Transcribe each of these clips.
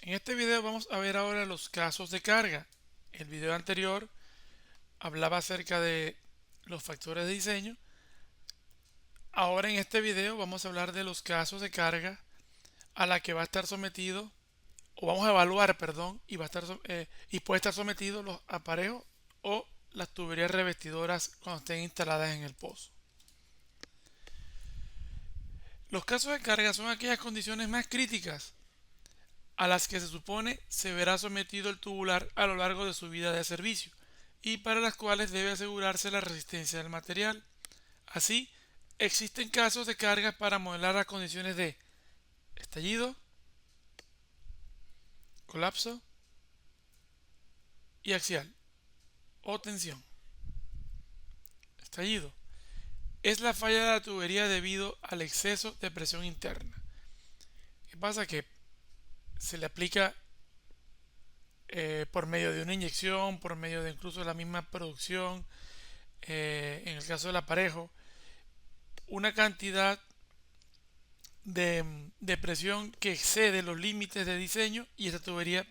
En este video vamos a ver ahora los casos de carga. El video anterior hablaba acerca de los factores de diseño. Ahora en este video vamos a hablar de los casos de carga a la que va a estar sometido, o vamos a evaluar, perdón, y y puede estar sometido los aparejos o las tuberías revestidoras cuando estén instaladas en el pozo. Los casos de carga son aquellas condiciones más críticas a las que se supone se verá sometido el tubular a lo largo de su vida de servicio y para las cuales debe asegurarse la resistencia del material. Así, existen casos de carga para modelar las condiciones de estallido, colapso y axial o tensión. Estallido es la falla de la tubería debido al exceso de presión interna. ¿Qué pasa? Que se le aplica por medio de una inyección, por medio de incluso la misma producción, en el caso del aparejo, una cantidad de presión que excede los límites de diseño y esta tubería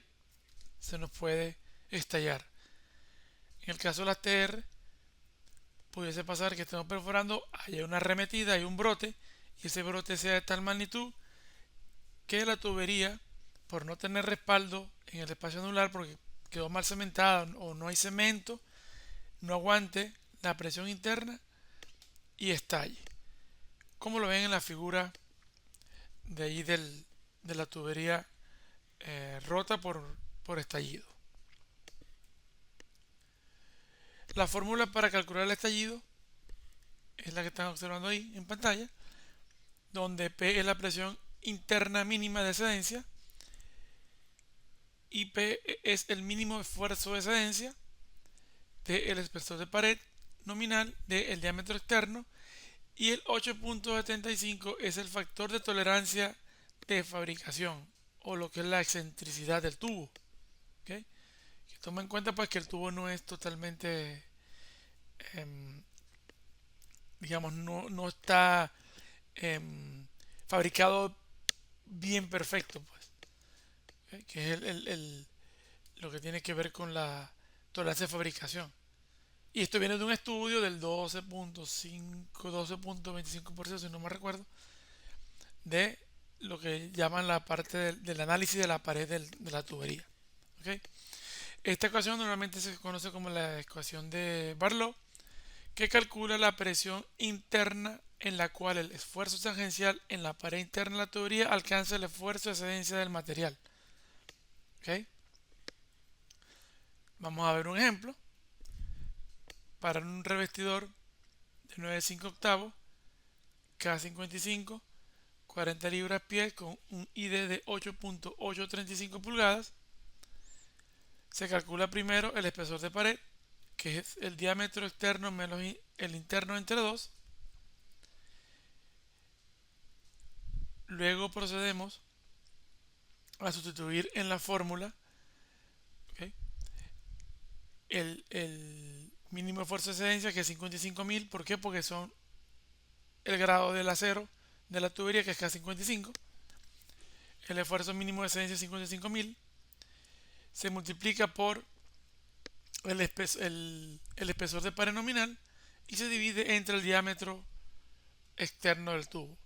se nos puede estallar. En el caso de las TR, pudiese pasar que estemos perforando, haya una arremetida, hay un brote, y ese brote sea de tal magnitud que la tubería, por no tener respaldo en el espacio anular, porque quedó mal cementada o no hay cemento, no aguante la presión interna y estalle. Como lo ven en la figura de ahí de la tubería rota por estallido. La fórmula para calcular el estallido es la que están observando ahí en pantalla, donde P es la presión interna mínima de excedencia y P es el mínimo esfuerzo de excedencia del espesor de pared nominal del diámetro externo y el 8.75 es el factor de tolerancia de fabricación o lo que es la excentricidad del tubo. ¿Okay? Que toma en cuenta pues que el tubo no es totalmente, eh, digamos, no está fabricado bien perfecto, pues, ¿okay? Que es lo que tiene que ver con la tolerancia de fabricación. Y esto viene de un estudio del 12.5, 12.25%, si no me recuerdo, de lo que llaman la parte del análisis de la pared de la tubería. ¿Okay? Esta ecuación normalmente se conoce como la ecuación de Barlow, que calcula la presión interna en la cual el esfuerzo tangencial en la pared interna de la tubería alcanza el esfuerzo de excedencia del material. ¿Okay? Vamos a ver un ejemplo. Para un revestidor de 9,5 octavos, K55, 40 libras pie con un ID de 8.835 pulgadas, se calcula primero el espesor de pared, que es el diámetro externo menos el interno entre 2. Luego procedemos a sustituir en la fórmula, ¿okay?, el mínimo esfuerzo de excedencia, que es 55.000. ¿Por qué? Porque son el grado del acero de la tubería, que es K55. El esfuerzo mínimo de excedencia es 55.000. Se multiplica por el espesor de pared nominal y se divide entre el diámetro externo del tubo.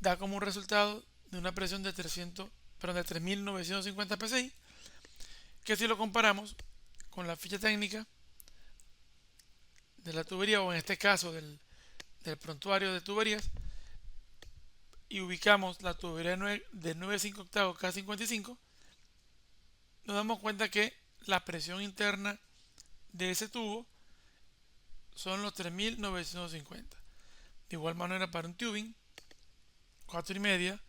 Da como un resultado de una presión de 3.950 psi, que si lo comparamos con la ficha técnica de la tubería, o en este caso del prontuario de tuberías, y ubicamos la tubería de 9,5 octavos K55, nos damos cuenta que la presión interna de ese tubo son los 3.950. De igual manera, para un tubing 4,5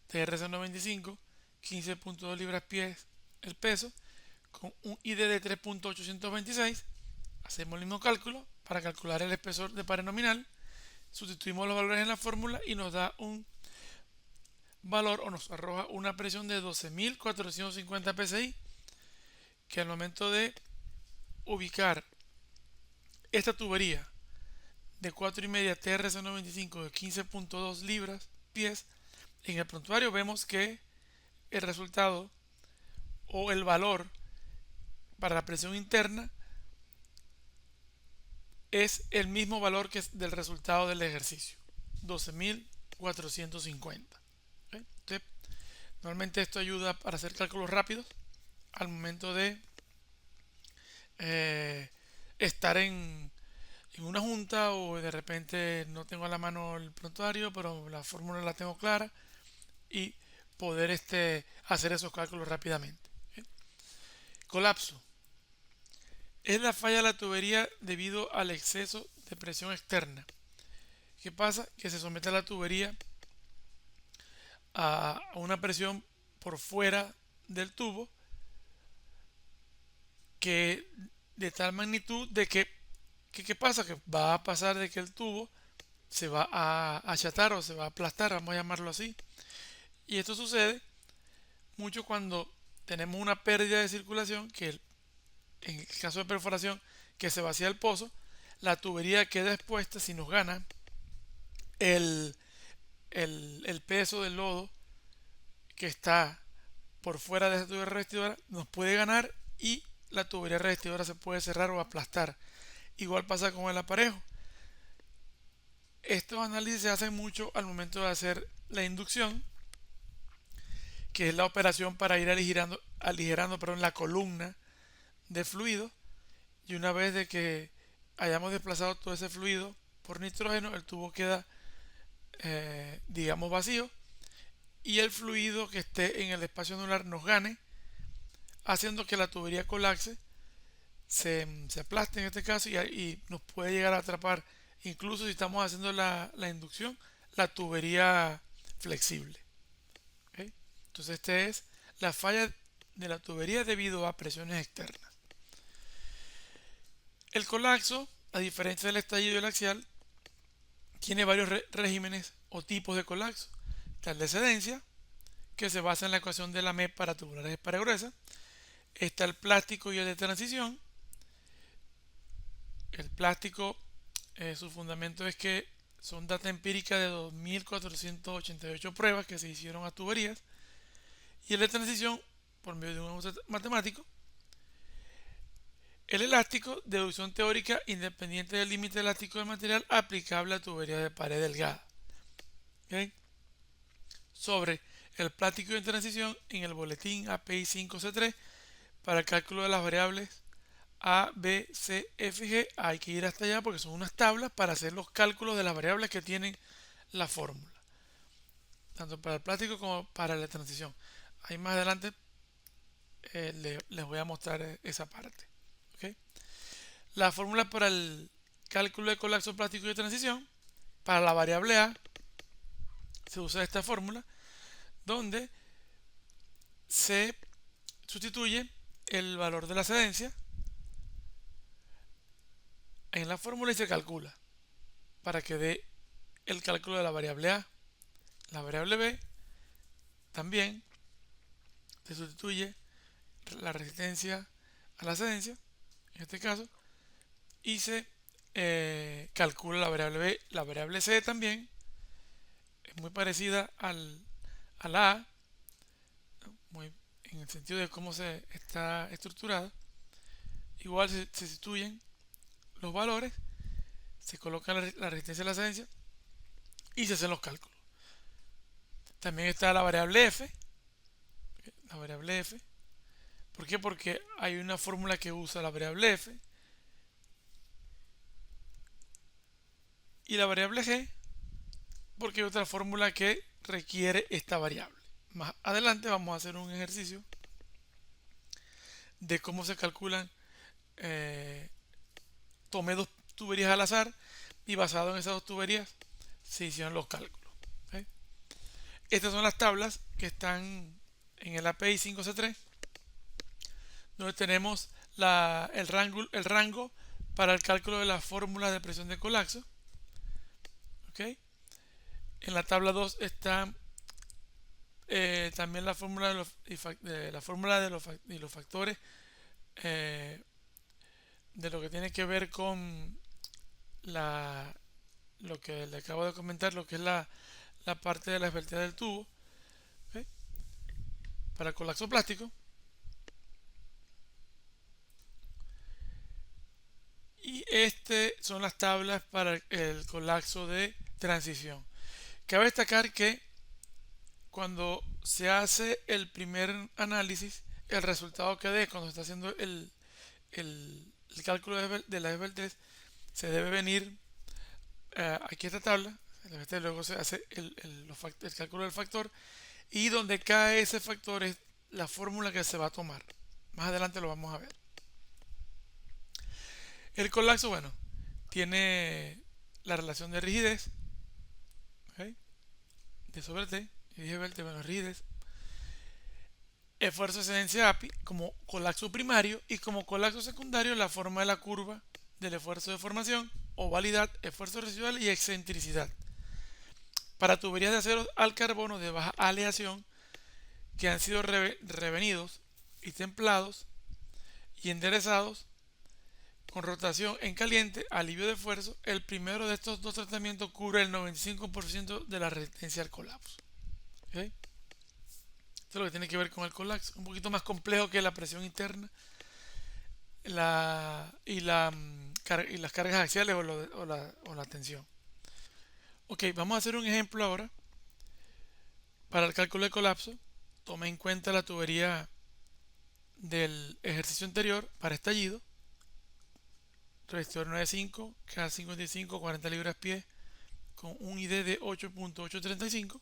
TRC95, 15.2 libras pies el peso, con un ID de 3.826, hacemos el mismo cálculo para calcular el espesor de pared nominal, sustituimos los valores en la fórmula y nos da un valor, o nos arroja una presión de 12.450 psi, que al momento de ubicar esta tubería de 4,5 TRC95 de 15.2 libras pies en el prontuario, vemos que el resultado o el valor para la presión interna es el mismo valor que es del resultado del ejercicio, 12.450. ¿Okay? Entonces, normalmente esto ayuda para hacer cálculos rápidos al momento de eh, estar en una junta o de repente no tengo a la mano el prontuario, pero la fórmula la tengo clara y poder hacer esos cálculos rápidamente. ¿Okay? Colapso. Es la falla de la tubería debido al exceso de presión externa. ¿Qué pasa? Que se somete a la tubería a una presión por fuera del tubo que de tal magnitud de que ¿qué pasa? Que va a pasar de que el tubo se va a achatar o se va a aplastar, vamos a llamarlo así. Y esto sucede mucho cuando tenemos una pérdida de circulación, que en el caso de perforación, que se vacía el pozo, la tubería queda expuesta si nos gana el, el peso del lodo que está por fuera de esa tubería revestidora, nos puede ganar y la tubería revestidora se puede cerrar o aplastar. Igual pasa con el aparejo. Estos análisis se hacen mucho al momento de hacer la inducción, que es la operación para ir aligerando la columna de fluido. Y una vez de que hayamos desplazado todo ese fluido por nitrógeno, el tubo queda, digamos, vacío y el fluido que esté en el espacio anular nos gane, haciendo que la tubería colapse, se aplaste en este caso y nos puede llegar a atrapar, incluso si estamos haciendo la inducción, la tubería flexible. ¿Okay? Entonces, esta es la falla de la tubería debido a presiones externas. El colapso, a diferencia del estallido y el axial, tiene varios regímenes o tipos de colapso. Está el de excedencia, que se basa en la ecuación de la MEP para tubulares para gruesa. Está el plástico y el de transición. El plástico, su fundamento es que son data empírica de 2.488 pruebas que se hicieron a tuberías. Y el de transición, por medio de un ajuste matemático. El elástico, deducción teórica independiente del límite elástico del material aplicable a tuberías de pared delgada. ¿Okay? Sobre el plástico de transición en el boletín API 5C3 para el cálculo de las variables A, B, C, F, G. Hay que ir hasta allá porque son unas tablas para hacer los cálculos de las variables que tienen la fórmula, tanto para el plástico como para la transición. Ahí más adelante les voy a mostrar esa parte. ¿Okay? La fórmula para el cálculo de colapso plástico de transición, para la variable A, se usa esta fórmula donde se sustituye el valor de la excedencia en la fórmula y se calcula para que dé el cálculo de la variable A. La variable B también se sustituye la resistencia a la excedencia, en este caso, y se calcula la variable B. La variable C también es muy parecida a la A, muy, en el sentido de cómo se está estructurada. Igual se sustituyen los valores, se coloca la resistencia a la excedencia y se hacen los cálculos. También está la variable F. La variable F. ¿Por qué? Porque hay una fórmula que usa la variable F. Y la variable G, porque hay otra fórmula que requiere esta variable. Más adelante vamos a hacer un ejercicio de cómo se calculan. Tomé dos tuberías al azar y basado en esas dos tuberías se hicieron los cálculos. ¿Okay? Estas son las tablas que están en el API 5C3, donde tenemos el rango para el cálculo de las fórmulas de presión de colapso. ¿Okay? En la tabla 2 está también la fórmula de los factores de lo que tiene que ver con lo que le acabo de comentar, lo que es la parte de la esbeltez del tubo. ¿Okay? Para el colapso plástico son las tablas para el colapso de transición. Cabe destacar que cuando se hace el primer análisis, el resultado que dé cuando se está haciendo el cálculo de la desveltez, se debe venir aquí a esta tabla, luego se hace el cálculo del factor, y donde cae ese factor es la fórmula que se va a tomar. Más adelante lo vamos a ver. El colapso, bueno, tiene la relación de rigidez, ¿okay? D sobre T, y dije T, bueno, rigidez, esfuerzo de excedencia API como colapso primario, y como colapso secundario la forma de la curva del esfuerzo de formación, ovalidad, esfuerzo residual y excentricidad. Para tuberías de acero al carbono de baja aleación que han sido revenidos y templados y enderezados con rotación en caliente, alivio de esfuerzo, el primero de estos dos tratamientos cubre el 95% de la resistencia al colapso. ¿Okay? Esto es lo que tiene que ver con el colapso, un poquito más complejo que la presión interna y las cargas axiales o la tensión. Ok, vamos a hacer un ejemplo ahora para el cálculo de colapso. Tome en cuenta la tubería del ejercicio anterior para estallido. Resistor 95, K55, 40 libras pie con un ID de 8.835.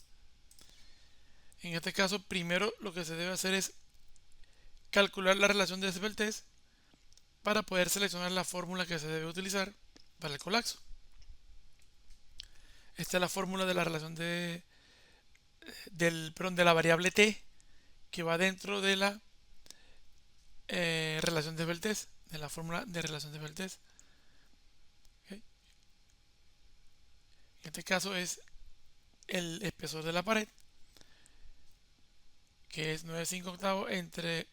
En este caso, primero lo que se debe hacer es calcular la relación de desveltez para poder seleccionar la fórmula que se debe utilizar para el colapso. Esta es la fórmula de la relación de la variable T que va dentro de la relación de desveltez, de la fórmula de relación de desveltez. ¿Okay? En este caso es el espesor de la pared, que es 9,5 octavos entre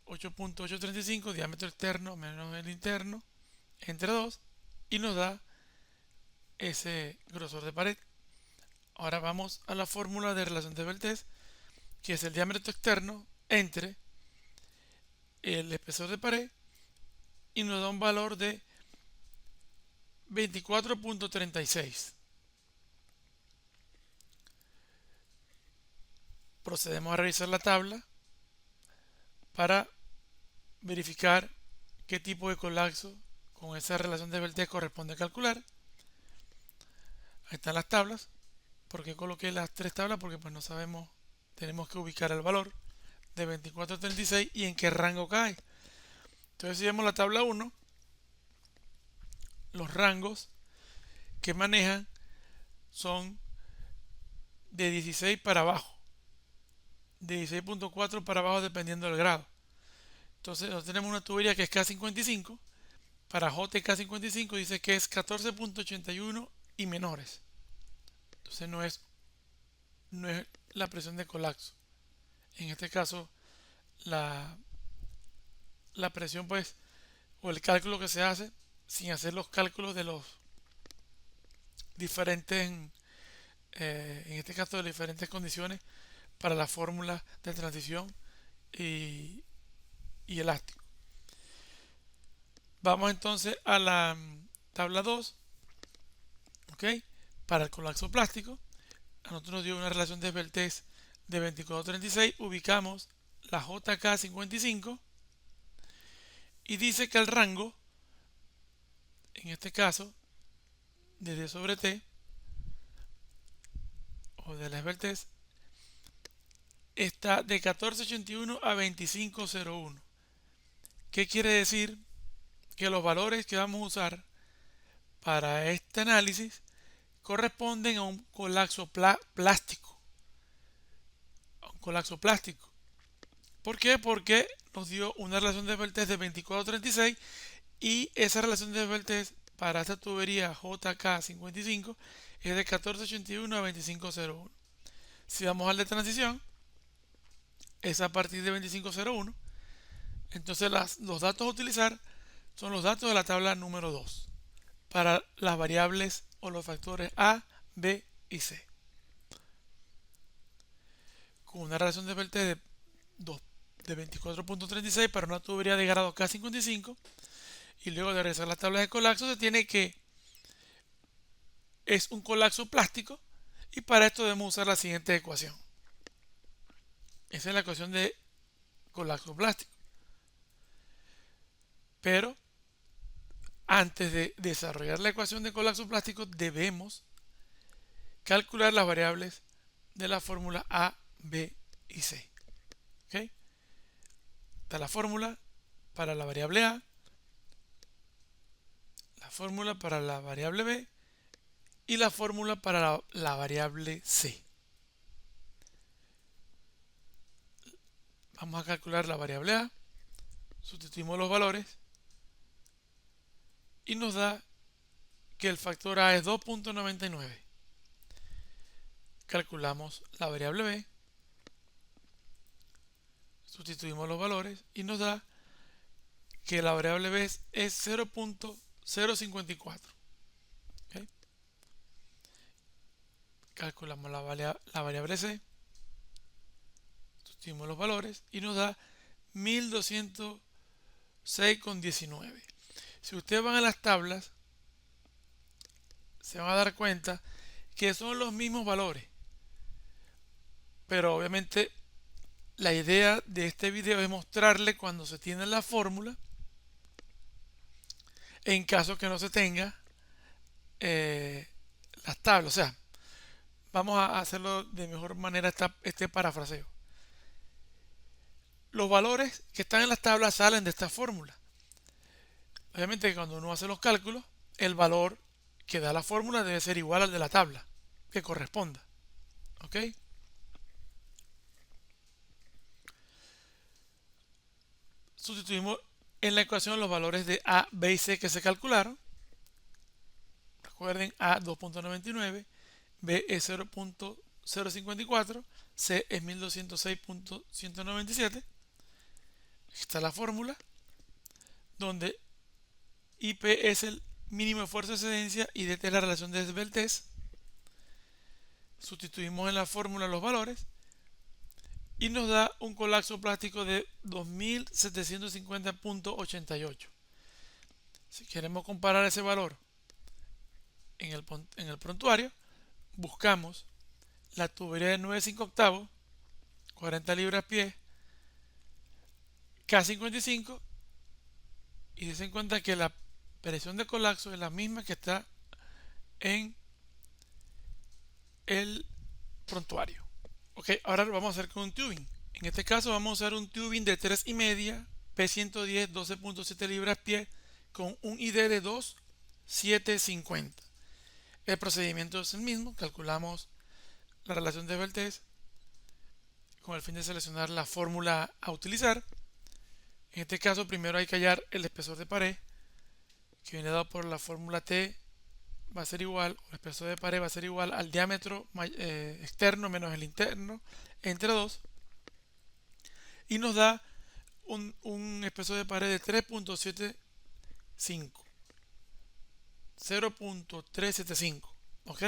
8.835, diámetro externo menos el interno, entre 2, y nos da ese grosor de pared. Ahora vamos a la fórmula de relación de desveltez, que es el diámetro externo entre el espesor de pared, y nos da un valor de 24.36. Procedemos a revisar la tabla para verificar qué tipo de colapso con esa relación de desveltez corresponde calcular. Ahí están las tablas. ¿Por qué coloqué las tres tablas? Porque pues no sabemos, tenemos que ubicar el valor de 24.36 y en qué rango cae. Entonces si vemos la tabla 1, los rangos que manejan son de 16 para abajo, de 16.4 para abajo dependiendo del grado. Entonces tenemos una tubería que es K55, para JK55 dice que es 14.81 y menores. Entonces no es la presión de colapso. En este caso la presión pues, o el cálculo que se hace sin hacer los cálculos de los diferentes, en este caso de diferentes condiciones para la fórmula de transición y elástico. Vamos entonces a la tabla 2. ¿Ok? Para el colapso plástico, a nosotros nos dio una relación de desveltez de 24.36. Ubicamos la JK55 y dice que el rango, en este caso, de D sobre T, o de la desveltez, está de 14.81 a 25.01. ¿Qué quiere decir? Que los valores que vamos a usar para este análisis corresponden a un colapso plástico. A un colapso plástico. ¿Por qué? Porque nos dio una relación de desveltez de 24.36 y esa relación de desveltez para esta tubería JK55 es de 14.81 a 25.01. Si vamos al de transición, es a partir de 25.01. Entonces los datos a utilizar son los datos de la tabla número 2 para las variables o los factores A, B y C. Con una relación de desveltez de 24.36 para una tubería de grado K55 y luego de realizar las tablas de colapso se tiene que es un colapso plástico, y para esto debemos usar la siguiente ecuación. Esa es la ecuación de colapso plástico. Pero antes de desarrollar la ecuación de colapso plástico debemos calcular las variables de la fórmula A, B y C. ¿Okay? Está la fórmula para la variable A, la fórmula para la variable B y la fórmula para la variable C. Vamos a calcular la variable A, sustituimos los valores y nos da que el factor A es 2.99. Calculamos la variable B, sustituimos los valores y nos da que la variable B es 0.054. ¿Okay? Calculamos la variable C, sustituimos los valores y nos da 1206,19. Si ustedes van a las tablas, se van a dar cuenta que son los mismos valores, pero obviamente la idea de este video es mostrarle cuando se tiene la fórmula, en caso que no se tenga las tablas. O sea, vamos a hacerlo de mejor manera este parafraseo. Los valores que están en las tablas salen de esta fórmula. Obviamente cuando uno hace los cálculos, el valor que da la fórmula debe ser igual al de la tabla que corresponda. ¿Ok? Sustituimos en la ecuación los valores de A, B y C que se calcularon. Recuerden, A 2.99, B es 0.054, C es 1206.197. Está la fórmula donde IP es el mínimo esfuerzo de excedencia y DT es la relación de esbeltez. Sustituimos en la fórmula los valores y nos da un colapso plástico de 2750.88. Si queremos comparar ese valor en el prontuario, buscamos la tubería de 9,5 octavos, 40 libras pie, K55, y den cuenta que la presión de colapso es la misma que está en el prontuario. Ok, ahora lo vamos a hacer con un tubing. En este caso vamos a usar un tubing de 3,5, P110, 12.7 libras pie, con un ID de 2,750. El procedimiento es el mismo. Calculamos la relación de esbeltez con el fin de seleccionar la fórmula a utilizar. En este caso primero hay que hallar el espesor de pared, que viene dado por la fórmula T, va a ser igual, o el espesor de pared va a ser igual al diámetro externo menos el interno entre 2, y nos da un espesor de pared de 3.75, 0.375. ¿Ok?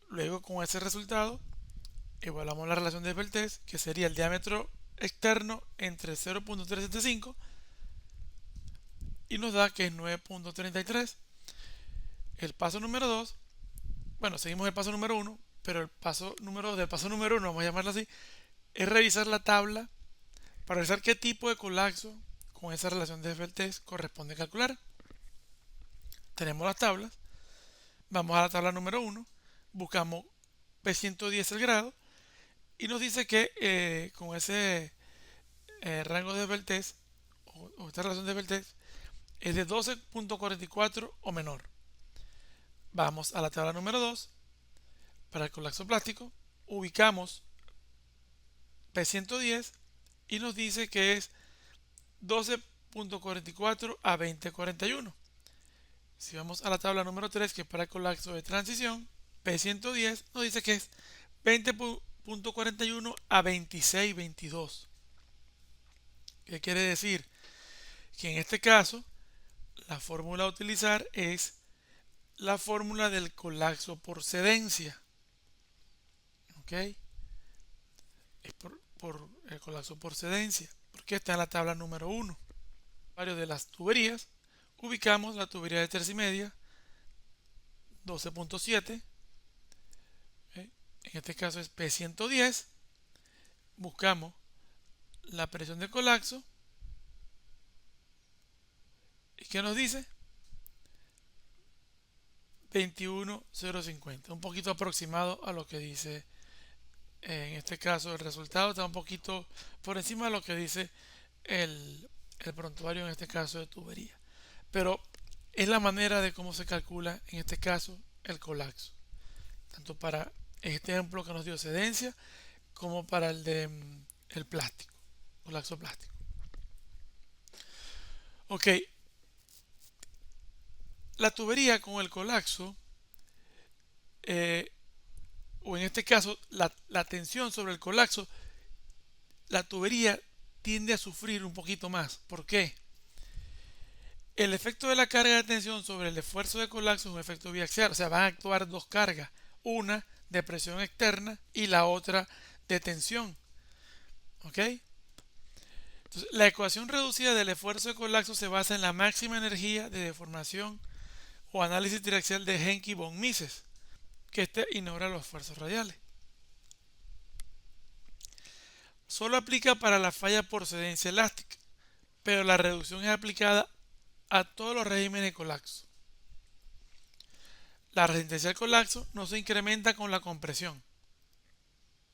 Luego con ese resultado evaluamos la relación de esbeltez, que sería el diámetro externo entre 0.375 y nos da que es 9.33. El paso número 2, bueno, seguimos el paso número 1, pero el paso número 2 del paso número 1, vamos a llamarlo así, es revisar la tabla para revisar qué tipo de colapso con esa relación de esbeltez corresponde calcular. Tenemos las tablas, vamos a la tabla número 1, buscamos P110 el grado y nos dice que con ese rango de esbeltez o esta relación de esbeltez es de 12.44 o menor. Vamos a la tabla número 2 para el colapso plástico, ubicamos P110 y nos dice que es 12.44 a 20.41. Si vamos a la tabla número 3, que es para el colapso de transición, P110 nos dice que es 20.41 a 26.22. ¿Qué quiere decir? Que en este caso la fórmula a utilizar es la fórmula del colapso por cedencia. ¿Ok? Es por el colapso por cedencia, porque está en la tabla número 1. prontuario de las tuberías, ubicamos la tubería de 3,5, 12.7, en este caso es P110, buscamos la presión de colapso y ¿qué nos dice? 21,050, un poquito aproximado a lo que dice en este caso el resultado, está un poquito por encima de lo que dice el prontuario en este caso de tubería, pero es la manera de cómo se calcula en este caso el colapso, tanto para este ejemplo que nos dio sedencia como para el de el plástico, colapso plástico. Ok, la tubería con el colapso, o en este caso la tensión sobre el colapso, la tubería tiende a sufrir un poquito más. ¿Por qué? El efecto de la carga de tensión sobre el esfuerzo de colapso es un efecto biaxial, o sea, van a actuar dos cargas, una de presión externa y la otra de tensión. ¿Ok? Entonces, la ecuación reducida del esfuerzo de colapso se basa en la máxima energía de deformación o análisis triaxial de Henke von Mises, que este ignora los esfuerzos radiales. Solo aplica para la falla por cedencia elástica, pero la reducción es aplicada a todos los regímenes de colapso. La resistencia al colapso no se incrementa con la compresión.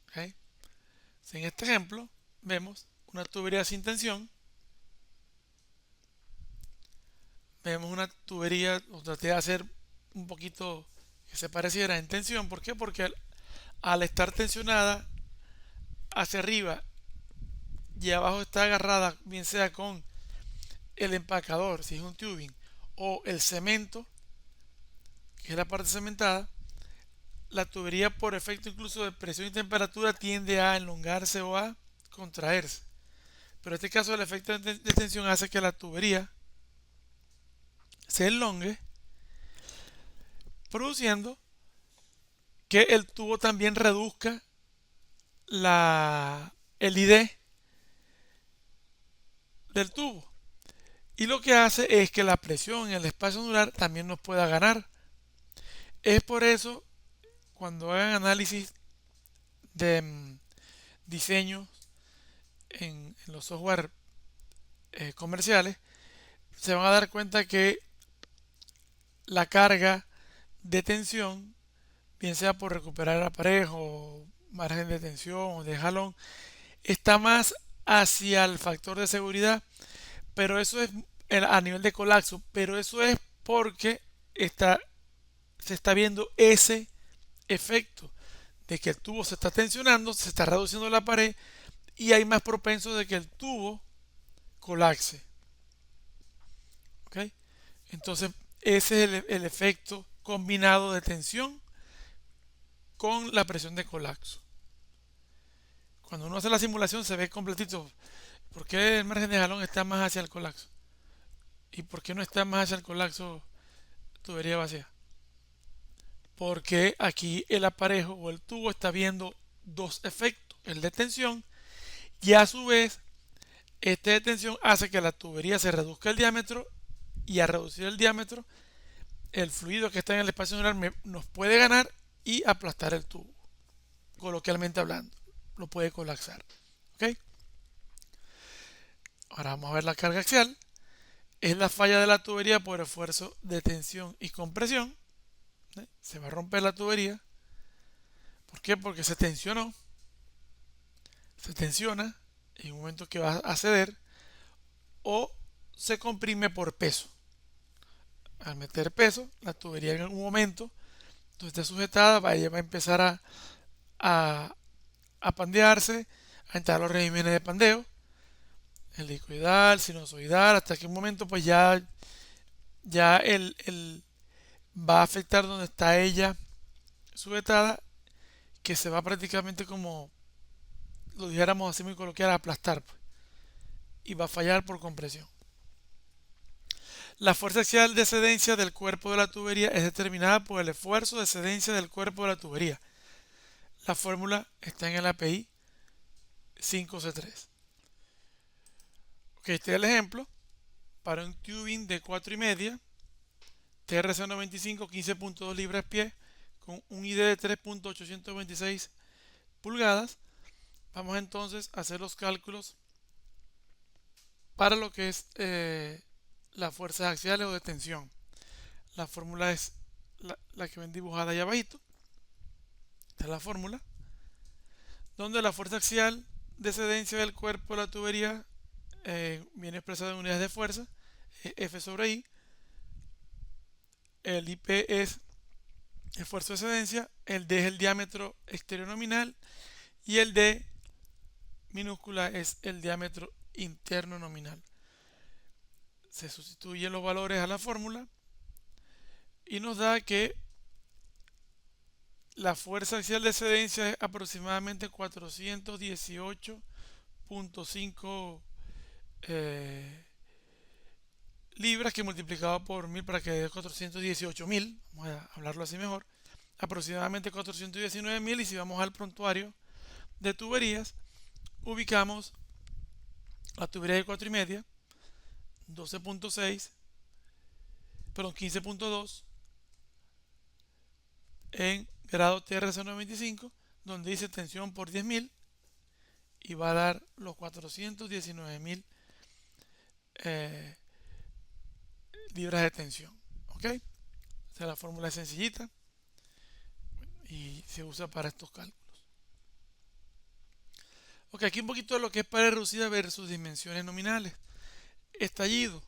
¿Okay? En este ejemplo vemos una tubería sin tensión, vemos una tubería, o traté de hacer un poquito que se pareciera en tensión. ¿Por qué? Porque al estar tensionada hacia arriba y abajo está agarrada, bien sea con el empacador, si es un tubing, o el cemento, que es la parte cementada, la tubería por efecto incluso de presión y temperatura tiende a elongarse o a contraerse. Pero en este caso el efecto de tensión hace que la tubería se elongue, produciendo que el tubo también reduzca el ID del tubo. Y lo que hace es que la presión en el espacio anular también nos pueda ganar. Es por eso, cuando hagan análisis de diseño en los software comerciales, se van a dar cuenta que la carga de tensión, bien sea por recuperar el aparejo, margen de tensión o de jalón, está más hacia el factor de seguridad, pero eso es a nivel de colapso, pero eso es porque se está viendo ese efecto de que el tubo se está tensionando, se está reduciendo la pared y hay más propenso de que el tubo colapse. ¿Okay? Entonces, ese es el efecto combinado de tensión con la presión de colapso. Cuando uno hace la simulación se ve completito. ¿Por qué el margen de jalón está más hacia el colapso? ¿Y por qué no está más hacia el colapso tubería vacía? Porque aquí el aparejo o el tubo está viendo dos efectos, el de tensión y a su vez este de tensión hace que la tubería se reduzca el diámetro y a reducir el diámetro el fluido que está en el espacio anular nos puede ganar y aplastar el tubo, coloquialmente hablando, lo puede colapsar. ¿Okay? Ahora vamos a ver la carga axial. Es la falla de la tubería por esfuerzo de tensión y compresión. Se va a romper la tubería. ¿Por qué? Porque se tensionó. Se tensiona en un momento que va a ceder o se comprime por peso. Al meter peso, la tubería en algún momento donde esté sujetada va a empezar a, a pandearse, a entrar los regímenes de pandeo, helicoidal, sinusoidal, hasta que un momento pues ya va a afectar donde está ella sujetada, que se va prácticamente como lo dijéramos así muy coloquial, a aplastar, pues, y va a fallar por compresión. La fuerza axial de cedencia del cuerpo de la tubería es determinada por el esfuerzo de cedencia del cuerpo de la tubería. La fórmula está en el API 5C3. Ok, este es el ejemplo. para un tubing de 4,5, TRC 95, 15.2 libras-pie, con un ID de 3.826 pulgadas. Vamos entonces a hacer los cálculos para lo que es las fuerzas axiales o de tensión. La fórmula es la que ven dibujada ahí abajito. Esta es la fórmula, donde la fuerza axial de excedencia del cuerpo de la tubería viene expresada en unidades de fuerza, F sobre I. El IP es esfuerzo de excedencia, el D es el diámetro exterior nominal y el D minúscula es el diámetro interno nominal. Se sustituyen los valores a la fórmula y nos da que la fuerza axial de excedencia es aproximadamente 418.5 libras, que multiplicado por 1000 para que dé 418.000, vamos a hablarlo así mejor, aproximadamente 419.000. Y si vamos al prontuario de tuberías, ubicamos la tubería de 4,5, 12.6, perdón, 15.2 en grado TRC 95, donde dice tensión por 10.000 y va a dar los 419.000 libras de tensión. ¿Ok? Esta la fórmula es sencillita y se usa para estos cálculos. Ok, aquí un poquito de lo que es pared reducida versus dimensiones nominales. Estallido.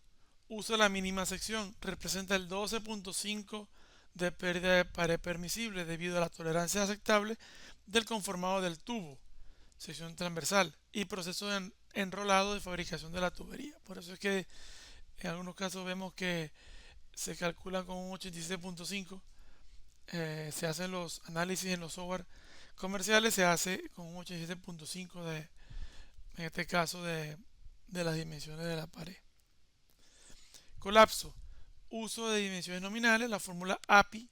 Usa la mínima sección. Representa el 12.5 de pérdida de pared permisible debido a la tolerancia aceptable del conformado del tubo, sección transversal y proceso de enrolado de fabricación de la tubería. Por eso es que en algunos casos vemos que se calcula con un 86.5. Se hacen los análisis en los software comerciales, se hace con un 87.5 en este caso de las dimensiones de la pared. Colapso. Uso de dimensiones nominales. La fórmula API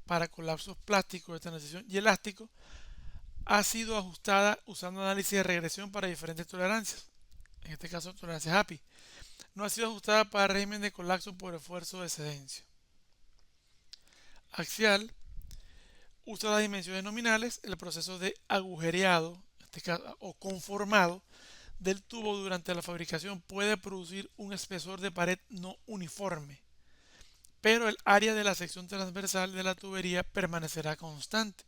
para colapsos plásticos de transición y elásticos ha sido ajustada usando análisis de regresión para diferentes tolerancias. En este caso, tolerancias API. No ha sido ajustada para régimen de colapso por esfuerzo de excedencia. Axial. Usa las dimensiones nominales. El proceso de agujereado, en este caso, o conformado del tubo durante la fabricación puede producir un espesor de pared no uniforme, pero el área de la sección transversal de la tubería permanecerá constante.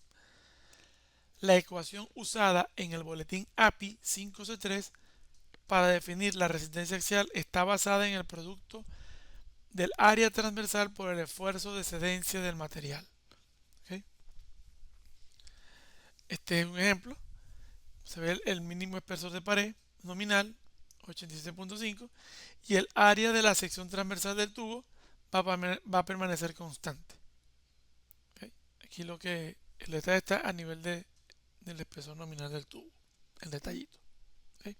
La ecuación usada en el boletín API 5C3 para definir la resistencia axial está basada en el producto del área transversal por el esfuerzo de excedencia del material. ¿Okay? Este es un ejemplo. Se ve el mínimo espesor de pared nominal, 87.5, y el área de la sección transversal del tubo va a permanecer constante. ¿Okay? Aquí el detalle está a nivel del espesor nominal del tubo, el detallito. ¿Okay?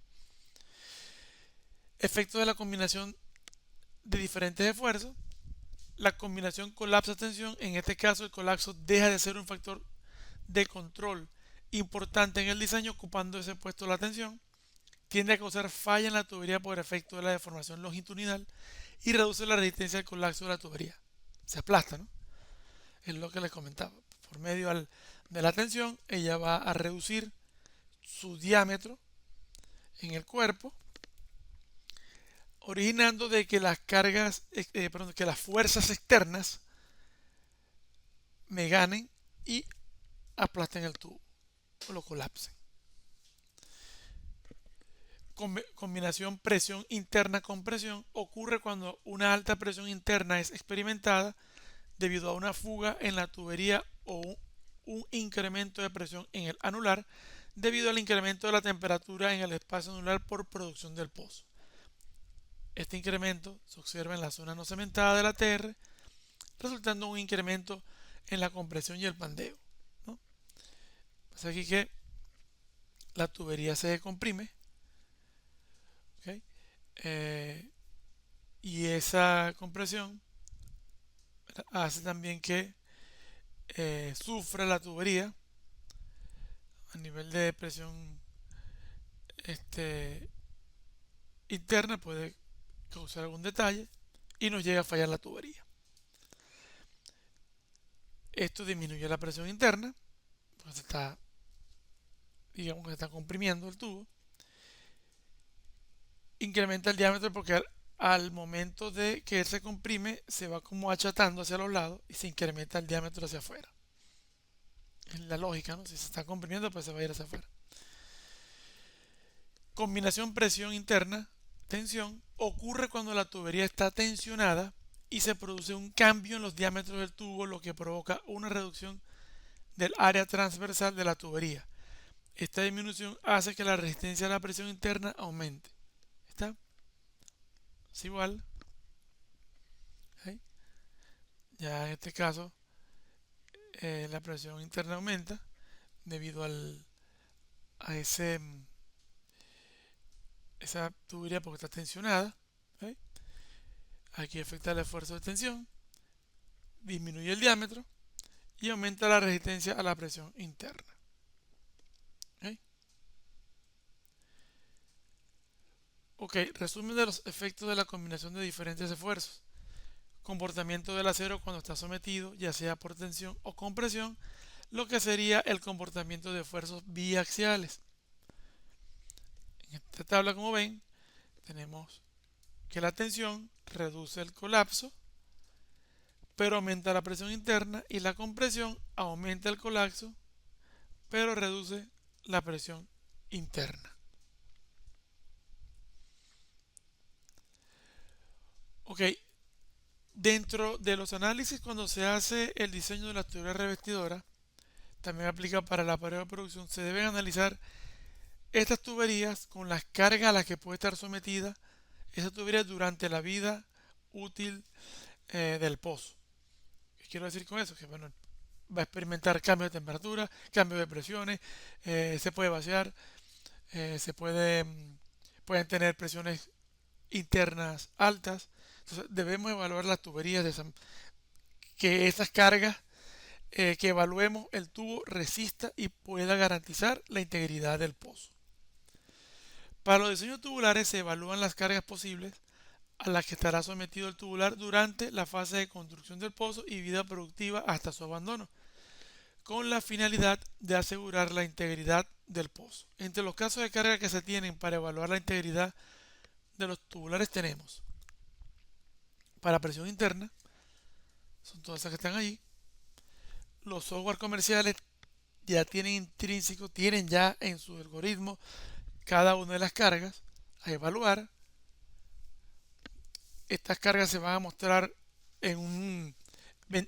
Efecto de la combinación de diferentes esfuerzos. La combinación colapso-tensión, en este caso el colapso deja de ser un factor de control importante en el diseño, ocupando ese puesto la tensión, tiende a causar falla en la tubería por efecto de la deformación longitudinal y reduce la resistencia al colapso de la tubería. Se aplasta, ¿no? Es lo que les comentaba. Por medio de la tensión, ella va a reducir su diámetro en el cuerpo, originando de que las cargas, que las fuerzas externas me ganen y aplasten el tubo o lo colapsen. Combinación presión interna con presión ocurre cuando una alta presión interna es experimentada debido a una fuga en la tubería o un incremento de presión en el anular debido al incremento de la temperatura en el espacio anular por producción del pozo. Este incremento se observa en la zona no cementada de la TR, resultando en un incremento en la compresión y el pandeo, ¿no? Pasa aquí que la tubería se comprime, ¿okay? Y esa compresión hace también que sufra la tubería a nivel de presión interna, puede causar algún detalle y nos llega a fallar la tubería. Esto disminuye la presión interna, pues digamos que se está comprimiendo el tubo. Incrementa el diámetro porque al momento de que él se comprime se va como achatando hacia los lados y se incrementa el diámetro hacia afuera. Es la lógica, ¿no? Si se está comprimiendo, pues se va a ir hacia afuera. Combinación presión interna, tensión, ocurre cuando la tubería está tensionada y se produce un cambio en los diámetros del tubo, lo que provoca una reducción del área transversal de la tubería. Esta disminución hace que la resistencia a la presión interna aumente. ¿Está? Es igual. ¿Sí? Ya en este caso, la presión interna aumenta debido a esa tubería porque está tensionada. ¿Sí? Aquí afecta el esfuerzo de tensión, disminuye el diámetro y aumenta la resistencia a la presión interna. ¿Sí? Ok, resumen de los efectos de la combinación de diferentes esfuerzos. Comportamiento del acero cuando está sometido, ya sea por tensión o compresión, lo que sería el comportamiento de esfuerzos biaxiales. En esta tabla, como ven, tenemos que la tensión reduce el colapso, pero aumenta la presión interna, y la compresión aumenta el colapso, pero reduce la presión interna. Ok, dentro de los análisis cuando se hace el diseño de la tubería revestidora, también aplica para la pared de producción, se deben analizar estas tuberías con las cargas a las que puede estar sometida esa tubería durante la vida útil del pozo. ¿Qué quiero decir con eso? Que bueno, va a experimentar cambios de temperatura, cambios de presiones, se puede vaciar, pueden tener presiones internas altas. Entonces debemos evaluar las tuberías que esas cargas que evaluemos el tubo resista y pueda garantizar la integridad del pozo. Para los diseños tubulares se evalúan las cargas posibles a las que estará sometido el tubular durante la fase de construcción del pozo y vida productiva hasta su abandono, con la finalidad de asegurar la integridad del pozo. Entre los casos de carga que se tienen para evaluar la integridad de los tubulares tenemos: para presión interna, son todas esas que están allí. Los software comerciales ya tienen ya en su algoritmo cada una de las cargas a evaluar. Estas cargas se van a mostrar en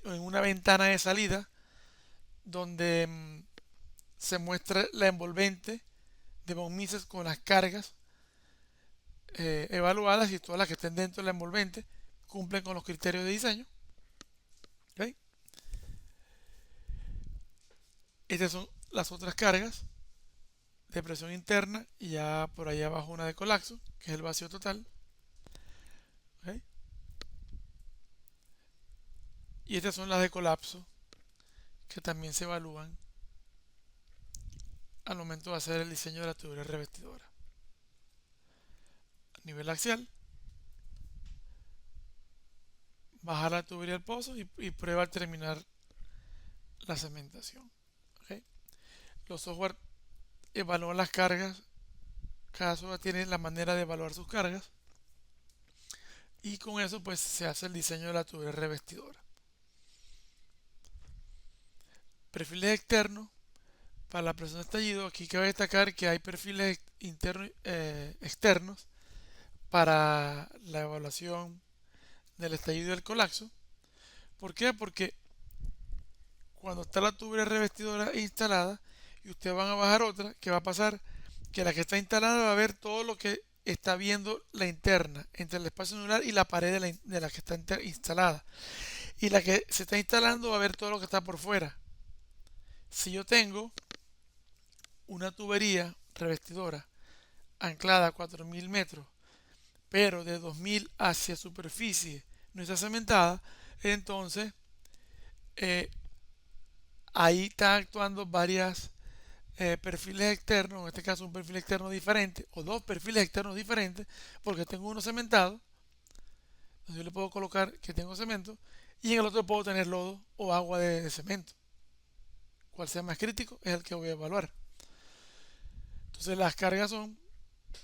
una ventana de salida donde se muestra la envolvente de von Mises con las cargas evaluadas, y todas las que estén dentro de la envolvente cumplen con los criterios de diseño. ¿Okay? Estas son las otras cargas de presión interna, y ya por ahí abajo una de colapso, que es el vacío total. ¿Okay? Y estas son las de colapso, que también se evalúan al momento de hacer el diseño de la tubería revestidora. A nivel axial, baja la tubería al pozo y prueba al terminar la cementación. ¿Okay? Los software evalúan las cargas, cada software tiene la manera de evaluar sus cargas, y con eso pues se hace el diseño de la tubería revestidora. Perfiles externos para la presión de estallido. Aquí cabe destacar que hay perfiles internos, externos para la evaluación del estallido y del colapso. ¿Por qué? Porque cuando está la tubería revestidora instalada y ustedes van a bajar otra, ¿qué va a pasar? Que la que está instalada va a ver todo lo que está viendo la interna entre el espacio anular y la pared de la que está instalada, y la que se está instalando va a ver todo lo que está por fuera. Si yo tengo una tubería revestidora anclada a 4000 metros, pero de 2000 hacia superficie no está cementada, entonces ahí están actuando varias perfiles externos, en este caso un perfil externo diferente o dos perfiles externos diferentes, porque tengo uno cementado donde yo le puedo colocar que tengo cemento, y en el otro puedo tener lodo o agua de cemento. Cual sea más crítico es el que voy a evaluar. Entonces las cargas son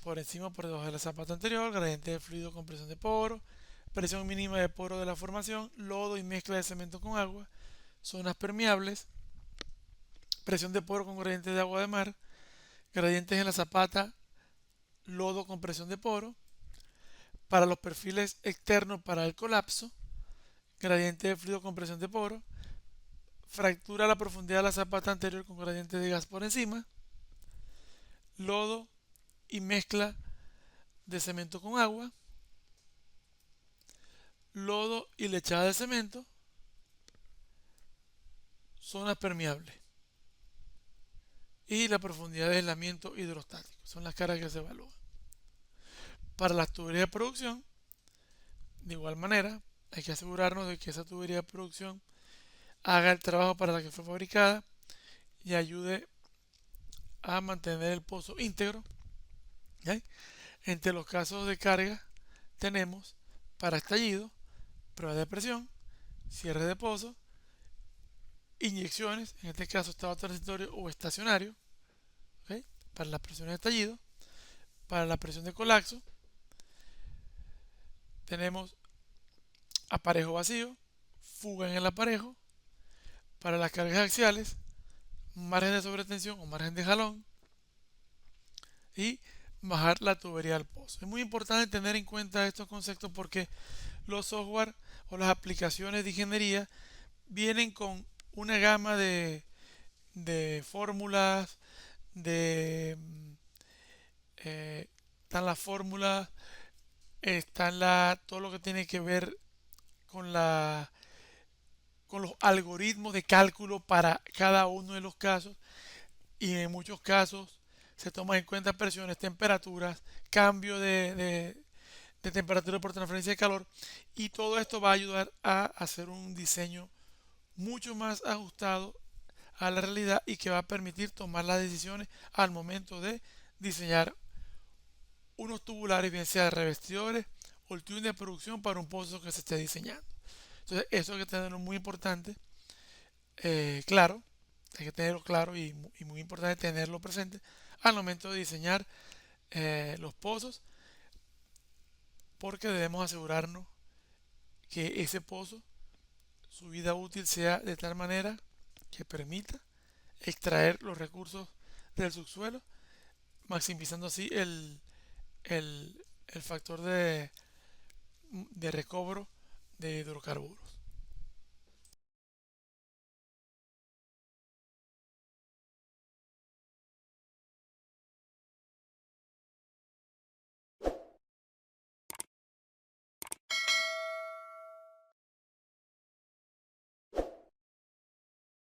por encima o por debajo de la zapata anterior, gradiente de fluido con presión de poro, presión mínima de poro de la formación, lodo y mezcla de cemento con agua, zonas permeables, presión de poro con gradiente de agua de mar, gradientes en la zapata, lodo con presión de poro, para los perfiles externos para el colapso, gradiente de fluido con presión de poro, fractura a la profundidad de la zapata anterior con gradiente de gas por encima, lodo y mezcla de cemento con agua, lodo y lechada de cemento, zonas permeables y la profundidad de aislamiento hidrostático. Son las caras que se evalúan. Para las tuberías de producción, de igual manera, hay que asegurarnos de que esa tubería de producción haga el trabajo para la que fue fabricada y ayude a mantener el pozo íntegro. ¿Ok? Entre los casos de carga tenemos para estallido, prueba de presión, cierre de pozo, inyecciones, en este caso estado transitorio o estacionario, ¿ok? Para las presiones de estallido, para la presión de colapso, tenemos aparejo vacío, fuga en el aparejo, para las cargas axiales, margen de sobretensión o margen de jalón y bajar la tubería al pozo. Es muy importante tener en cuenta estos conceptos porque los software o las aplicaciones de ingeniería vienen con una gama de fórmulas, de están las fórmulas, están todo lo que tiene que ver con con los algoritmos de cálculo para cada uno de los casos, y en muchos casos se toman en cuenta presiones, temperaturas, cambio de temperatura por transferencia de calor, y todo esto va a ayudar a hacer un diseño mucho más ajustado a la realidad y que va a permitir tomar las decisiones al momento de diseñar unos tubulares, bien sea revestidores o el tuning de producción para un pozo que se esté diseñando. Entonces, eso hay que tenerlo muy importante, claro, hay que tenerlo claro y muy importante tenerlo presente al momento de diseñar los pozos, porque debemos asegurarnos que ese pozo, su vida útil sea de tal manera que permita extraer los recursos del subsuelo, maximizando así el factor de recobro de hidrocarburos.